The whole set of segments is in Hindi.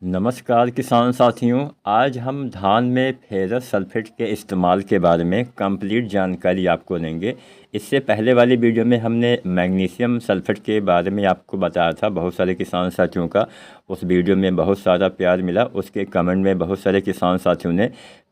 नमस्कार किसान साथियों। आज हम धान में फेरस सल्फेट के इस्तेमाल के बारे में कंप्लीट जानकारी आपको देंगे। इससे पहले वाली वीडियो में हमने मैग्नीशियम सल्फेट के बारे में आपको बताया था। बहुत सारे किसान साथियों का उस वीडियो में बहुत सारा प्यार मिला। उसके कमेंट में बहुत सारे किसान साथियों ने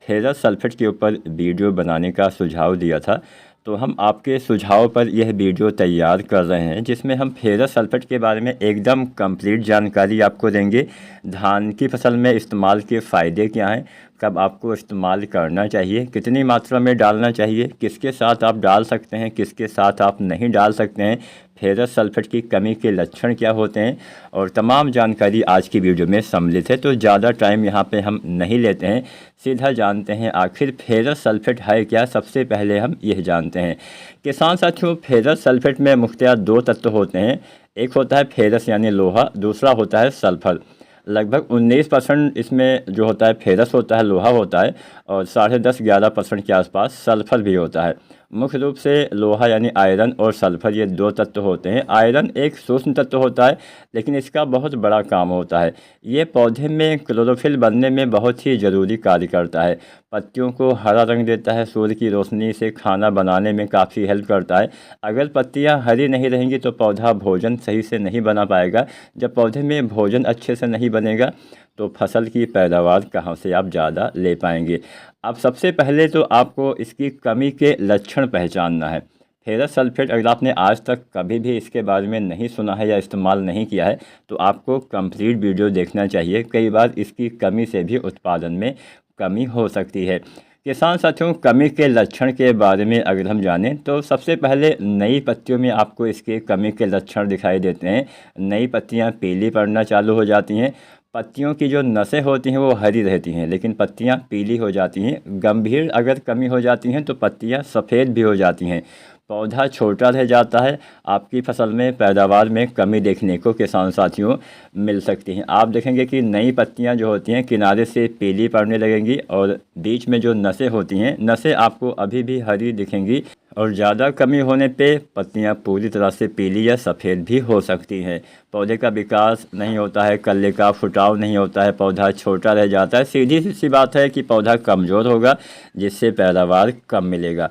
फेरस सल्फेट के ऊपर वीडियो बनाने का सुझाव दिया था। तो हम आपके सुझाव पर यह वीडियो तैयार कर रहे हैं, जिसमें हम फेरस सल्फेट के बारे में एकदम कंप्लीट जानकारी आपको देंगे। धान की फसल में इस्तेमाल के फ़ायदे क्या हैं, कब आपको इस्तेमाल करना चाहिए, कितनी मात्रा में डालना चाहिए, किसके साथ आप डाल सकते हैं, किसके साथ आप नहीं डाल सकते हैं, फेरस सल्फेट की कमी के लक्षण क्या होते हैं, और तमाम जानकारी आज की वीडियो में सम्मिलित है। तो ज़्यादा टाइम यहाँ पे हम नहीं लेते हैं, सीधा जानते हैं आखिर फेरस सल्फेट है क्या। सबसे पहले हम यह जानते हैं किसान साथियों, फेरस सल्फेट में मुख्यतः दो तत्व होते हैं। एक होता है फेरस यानी लोहा, दूसरा होता है सल्फर। लगभग 19% इसमें जो होता है फेरस होता है, लोहा होता है, और 10.5-11% के आसपास सल्फर भी होता है। मुख्य रूप से लोहा यानी आयरन और सल्फर, ये दो तत्व होते हैं। आयरन एक सूक्ष्म तत्व होता है, लेकिन इसका बहुत बड़ा काम होता है। ये पौधे में क्लोरोफिल बनने में बहुत ही ज़रूरी कार्य करता है। पत्तियों को हरा रंग देता है, सूर्य की रोशनी से खाना बनाने में काफ़ी हेल्प करता है। अगर पत्तियां हरी नहीं रहेंगी तो पौधा भोजन सही से नहीं बना पाएगा। जब पौधे में भोजन अच्छे से नहीं बनेगा तो फसल की पैदावार कहाँ से आप ज़्यादा ले पाएंगे। अब सबसे पहले तो आपको इसकी कमी के लक्षण पहचानना है। फेरस सल्फेट अगर आपने आज तक कभी भी इसके बारे में नहीं सुना है या इस्तेमाल नहीं किया है तो आपको कंप्लीट वीडियो देखना चाहिए। कई बार इसकी कमी से भी उत्पादन में कमी हो सकती है। किसान साथियों, कमी के लक्षण के बारे में अगर हम जानें तो सबसे पहले नई पत्तियों में आपको इसके कमी के लक्षण दिखाई देते हैं। नई पत्तियां पीली पड़ना चालू हो जाती हैं। पत्तियों की जो नसें होती हैं वो हरी रहती हैं, लेकिन पत्तियां पीली हो जाती हैं। गंभीर अगर कमी हो जाती हैं तो पत्तियां सफ़ेद भी हो जाती हैं। पौधा छोटा रह जाता है। आपकी फसल में पैदावार में कमी देखने को किसान साथियों मिल सकती हैं। आप देखेंगे कि नई पत्तियां जो होती हैं किनारे से पीली पड़ने लगेंगी, और बीच में जो नसें होती हैं, नसें आपको अभी भी हरी दिखेंगी, और ज़्यादा कमी होने पे पत्तियां पूरी तरह से पीली या सफ़ेद भी हो सकती हैं। पौधे का विकास नहीं होता है, कल्ले का फुटाव नहीं होता है, पौधा छोटा रह जाता है। सीधी सी बात है कि पौधा कमज़ोर होगा, जिससे पैदावार कम मिलेगा।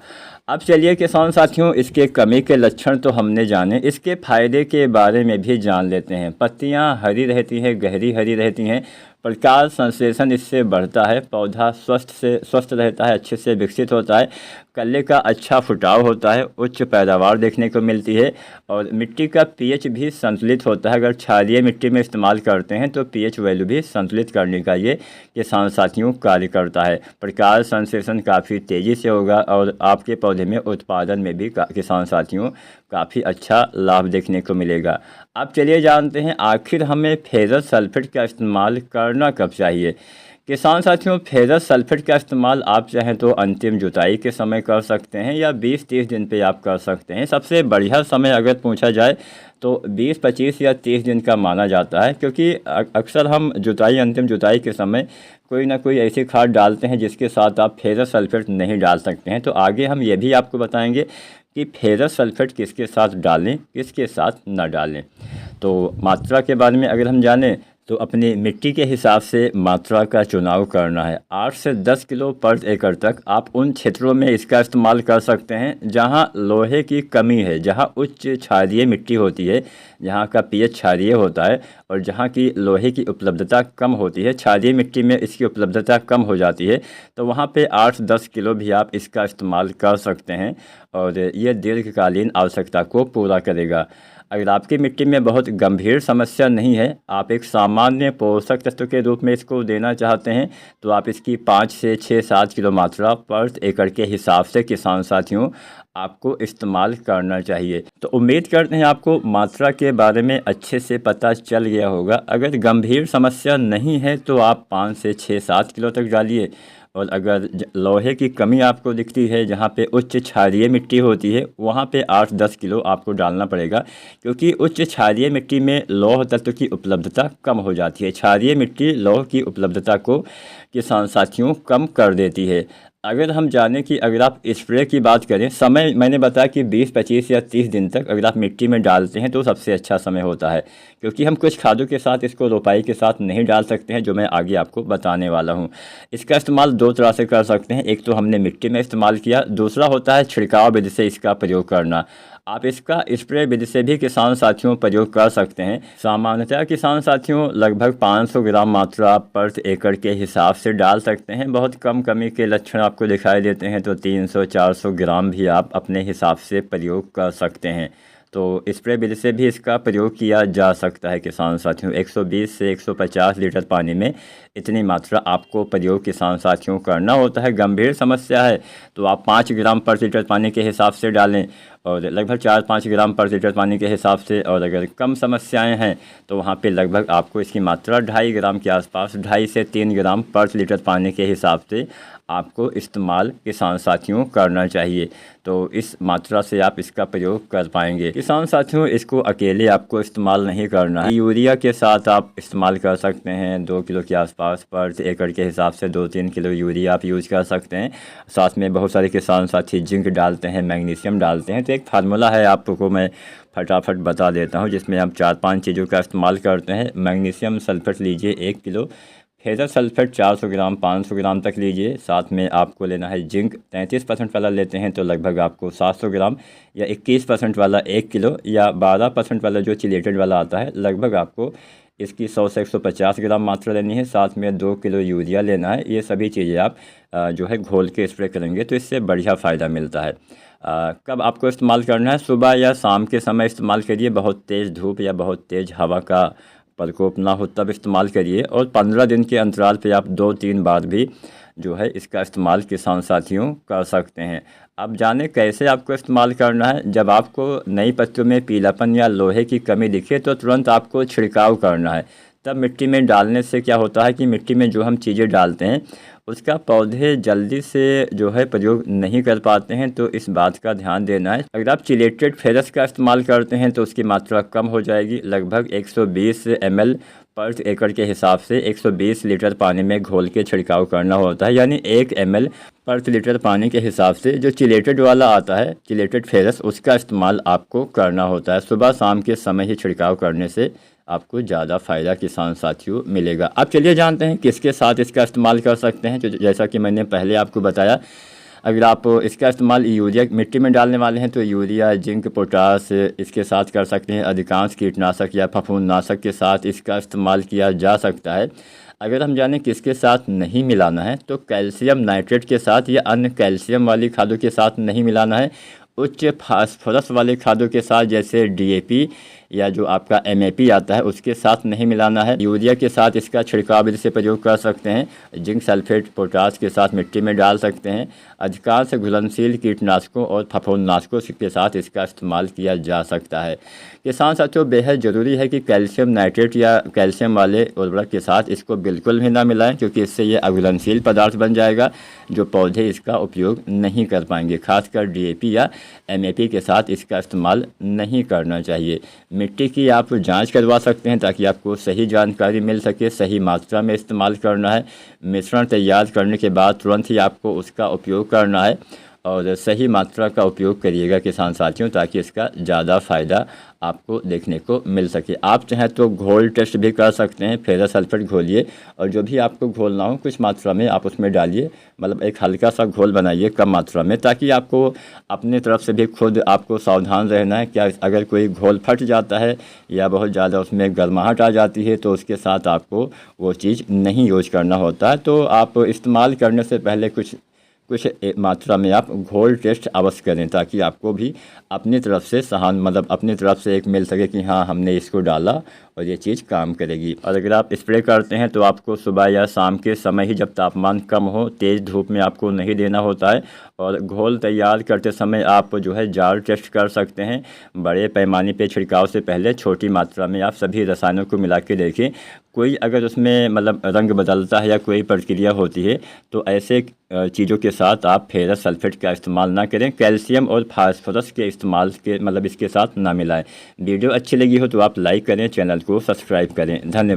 अब चलिए किसान साथियों, इसके कमी के लक्षण तो हमने जाने, इसके फ़ायदे के बारे में भी जान लेते हैं। पत्तियां हरी रहती हैं, गहरी हरी रहती हैं, प्रकाश संश्लेषण इससे बढ़ता है, पौधा स्वस्थ रहता है, अच्छे से विकसित होता है, कल्ले का अच्छा फुटाव होता है, उच्च पैदावार देखने को मिलती है, और मिट्टी का पीएच भी संतुलित होता है। अगर क्षारीय मिट्टी में इस्तेमाल करते हैं तो पीएच वैल्यू भी संतुलित करने का ये किसान साथियों कार्य करता है। प्रकाश संश्लेषण काफ़ी तेज़ी से होगा, और आपके पौधे में उत्पादन में भी किसान साथियों काफ़ी अच्छा लाभ देखने को मिलेगा। अब चलिए जानते हैं आखिर हमें फेरस सल्फेट का इस्तेमाल करना कब चाहिए। किसान साथियों, फेरस सल्फेट का इस्तेमाल आप चाहें तो अंतिम जुताई के समय कर सकते हैं, या 20-30 दिन पे आप कर सकते हैं। सबसे बढ़िया समय अगर पूछा जाए तो 20, 25 या 30 दिन का माना जाता है, क्योंकि अक्सर हम अंतिम जुताई के समय कोई ना कोई ऐसी खाद डालते हैं जिसके साथ आप फेरस सल्फेट नहीं डाल सकते हैं। तो आगे हम ये भी आपको बताएंगे कि फेरस सल्फेट किसके साथ डालें, किसके साथ न डालें। तो मात्रा के बारे में अगर हम जानें तो अपनी मिट्टी के हिसाब से मात्रा का चुनाव करना है। 8 से 10 किलो पर एकड़ तक आप उन क्षेत्रों में इसका इस्तेमाल कर सकते हैं जहां लोहे की कमी है, जहां उच्च क्षारीय मिट्टी होती है, जहां का पीएच क्षारीय होता है, और जहां की लोहे की उपलब्धता कम होती है। क्षारीय मिट्टी में इसकी उपलब्धता कम हो जाती है, तो वहां पे 8-10 किलो भी आप इसका इस्तेमाल कर सकते हैं, और ये दीर्घकालीन आवश्यकता को पूरा करेगा। अगर आपकी मिट्टी में बहुत गंभीर समस्या नहीं है, आप एक सामान्य पोषक तत्व के रूप में इसको देना चाहते हैं, तो आप इसकी 5 से 6-7 किलो मात्रा पर एकड़ के हिसाब से किसान साथियों आपको इस्तेमाल करना चाहिए। तो उम्मीद करते हैं आपको मात्रा के बारे में अच्छे से पता चल गया होगा। अगर गंभीर समस्या नहीं है तो आप 5 से 6-7 किलो तक डालिए, और अगर लोहे की कमी आपको दिखती है, जहाँ पे उच्च क्षारीय मिट्टी होती है, वहाँ पे 8-10 किलो आपको डालना पड़ेगा, क्योंकि उच्च क्षारीय मिट्टी में लौह तत्व की उपलब्धता कम हो जाती है। क्षारीय मिट्टी लौह की उपलब्धता को किसान साथियों कम कर देती है। अगर हम जानें कि अगर आप स्प्रे की बात करें, समय मैंने बताया कि 20, 25 या 30 दिन तक अगर आप मिट्टी में डालते हैं तो सबसे अच्छा समय होता है, क्योंकि हम कुछ खादों के साथ इसको रोपाई के साथ नहीं डाल सकते हैं, जो मैं आगे आपको बताने वाला हूं। इसका इस्तेमाल दो तरह से कर सकते हैं। एक तो हमने मिट्टी में इस्तेमाल किया, दूसरा होता है छिड़काव विधि से इसका प्रयोग करना। आप इसका स्प्रे विधि से भी किसान साथियों प्रयोग कर सकते हैं। सामान्यतः किसान साथियों लगभग 500 ग्राम मात्रा प्रति एकड़ के हिसाब से डाल सकते हैं। बहुत कम कमी के लक्षण आपको दिखाई देते हैं तो 300-400 ग्राम भी आप अपने हिसाब से प्रयोग कर सकते हैं। तो स्प्रे विधि से भी इसका प्रयोग किया जा सकता है किसान साथियों। 120 से 150 लीटर पानी में इतनी मात्रा आपको प्रयोग किसान साथियों करना होता है। गंभीर समस्या है तो आप 5 ग्राम प्रति लीटर पानी के हिसाब से डालें, और लगभग 4-5 ग्राम प्रति लीटर पानी के हिसाब से। और अगर कम समस्याएं हैं तो वहाँ पे लगभग आपको इसकी मात्रा 2.5 ग्राम के आसपास, 2.5 से 3 ग्राम प्रति लीटर पानी के हिसाब से आपको इस्तेमाल किसान साथियों करना चाहिए। तो इस मात्रा से आप इसका प्रयोग कर पाएंगे। किसान साथियों इसको अकेले आपको इस्तेमाल नहीं करना है, यूरिया के साथ आप इस्तेमाल कर सकते हैं। 2 किलो के आसपास प्रति एकड़ के हिसाब से 2-3 किलो यूरिया आप यूज़ कर सकते हैं। साथ में बहुत सारे किसान साथी जिंक डालते हैं, मैग्नीशियम डालते हैं। तो एक फार्मूला है, आपको मैं फटाफट बता देता हूँ, जिसमें हम 4-5 चीज़ों का इस्तेमाल करते हैं। मैग्नीशियम सल्फेट लीजिए 1 किलो, फेरस सल्फेट 400 ग्राम 500 ग्राम तक लीजिए। साथ में आपको लेना है जिंक, 33% वाला लेते हैं तो लगभग आपको 700 ग्राम, या 21% वाला 1 किलो, या 12% वाला जो चिलेटेड वाला आता है लगभग आपको इसकी 100 से 150 ग्राम मात्रा लेनी है। साथ में 2 किलो यूरिया लेना है। ये सभी चीज़ें आप जो है घोल के स्प्रे करेंगे तो इससे बढ़िया फ़ायदा मिलता है। कब आपको इस्तेमाल करना है? सुबह या शाम के समय इस्तेमाल करिए। बहुत तेज़ धूप या बहुत तेज़ हवा का प्रकोप ना हो तब इस्तेमाल करिए। और 15 दिन के अंतराल पे आप 2-3 बार भी जो है इसका इस्तेमाल किसान साथियों कर सकते हैं। अब जाने कैसे आपको इस्तेमाल करना है। जब आपको नई पत्तियों में पीलापन या लोहे की कमी दिखे तो तुरंत आपको छिड़काव करना है। तब मिट्टी में डालने से क्या होता है कि मिट्टी में जो हम चीज़ें डालते हैं उसका पौधे जल्दी से जो है प्रयोग नहीं कर पाते हैं, तो इस बात का ध्यान देना है। अगर आप चिलेटेड फेरस का इस्तेमाल करते हैं तो उसकी मात्रा कम हो जाएगी। लगभग 120 ml प्रति एकड़ के हिसाब से 120 लीटर पानी में घोल के छिड़काव करना होता है, यानी 1 ml प्रति लीटर पानी के हिसाब से जो चिलेटेड वाला आता है, चिलेटेड फेरस, उसका इस्तेमाल आपको करना होता है। सुबह शाम के समय ही छिड़काव करने से आपको ज़्यादा फ़ायदा किसान साथियों मिलेगा। अब चलिए जानते हैं किसके साथ इसका इस्तेमाल कर सकते हैं। जैसा कि मैंने पहले आपको बताया, अगर आप इसका इस्तेमाल यूरिया मिट्टी में डालने वाले हैं तो यूरिया, जिंक, पोटास इसके साथ कर सकते हैं। अधिकांश कीटनाशक या फफूंदनाशक के साथ इसका इस्तेमाल किया जा सकता है। अगर हम जानें किसके साथ नहीं मिलाना है तो कैल्शियम नाइट्रेट के साथ या अन्य कैल्शियम वाली खादों के साथ नहीं मिलाना है। उच्च फास्फोरस वाले खादों के साथ जैसे DAP या जो आपका MAP आता है उसके साथ नहीं मिलाना है। यूरिया के साथ इसका छिड़काव विधि से प्रयोग कर सकते हैं। जिंक सल्फेट, पोटास के साथ मिट्टी में डाल सकते हैं। अधिकांश घुलनशील कीटनाशकों और फफूंदनाशकों के साथ इसका इस्तेमाल किया जा सकता है। किसान साथियों बेहद ज़रूरी है कि कैल्शियम नाइट्रेट या कैल्शियम वाले उर्वरक के साथ इसको बिल्कुल भी ना मिलाएं, क्योंकि इससे ये अघुलनशील पदार्थ बन जाएगा जो पौधे इसका उपयोग नहीं कर पाएंगे। खासकर DAP या MAP के साथ इसका इस्तेमाल नहीं करना चाहिए। मिट्टी की आप जांच करवा सकते हैं ताकि आपको सही जानकारी मिल सके। सही मात्रा में इस्तेमाल करना है। मिश्रण तैयार करने के बाद तुरंत ही आपको उसका उपयोग करना है, और सही मात्रा का उपयोग करिएगा किसान साथियों, ताकि इसका ज़्यादा फ़ायदा आपको देखने को मिल सके। आप चाहें तो घोल टेस्ट भी कर सकते हैं। फेरस सल्फेट घोलिए और जो भी आपको घोलना हो कुछ मात्रा में आप उसमें डालिए, मतलब एक हल्का सा घोल बनाइए कम मात्रा में, ताकि आपको अपनी तरफ से भी खुद आपको सावधान रहना है। क्या अगर कोई घोल फट जाता है या बहुत ज़्यादा उसमें गर्माहट आ जाती है तो उसके साथ आपको वो चीज़ नहीं यूज करना होता है। तो आप इस्तेमाल करने से पहले कुछ मात्रा में आप घोल टेस्ट अवश्य करें, ताकि आपको भी अपनी तरफ से अपनी तरफ से एक मिल सके कि हाँ हमने इसको डाला और ये चीज़ काम करेगी। और अगर आप स्प्रे करते हैं तो आपको सुबह या शाम के समय ही, जब तापमान कम हो, तेज़ धूप में आपको नहीं देना होता है। और घोल तैयार करते समय आप जो है जार टेस्ट कर सकते हैं। बड़े पैमाने पे छिड़काव से पहले छोटी मात्रा में आप सभी रसायनों को मिला के देखें। कोई अगर उसमें रंग बदलता है या कोई प्रक्रिया होती है तो ऐसे चीज़ों के साथ आप फेरस सल्फेट का इस्तेमाल ना करें। कैल्शियम और फास्फोरस के इस्तेमाल के इसके साथ ना मिलाएं। वीडियो अच्छी लगी हो तो आप लाइक करें, चैनल को सब्सक्राइब करें। धन्यवाद।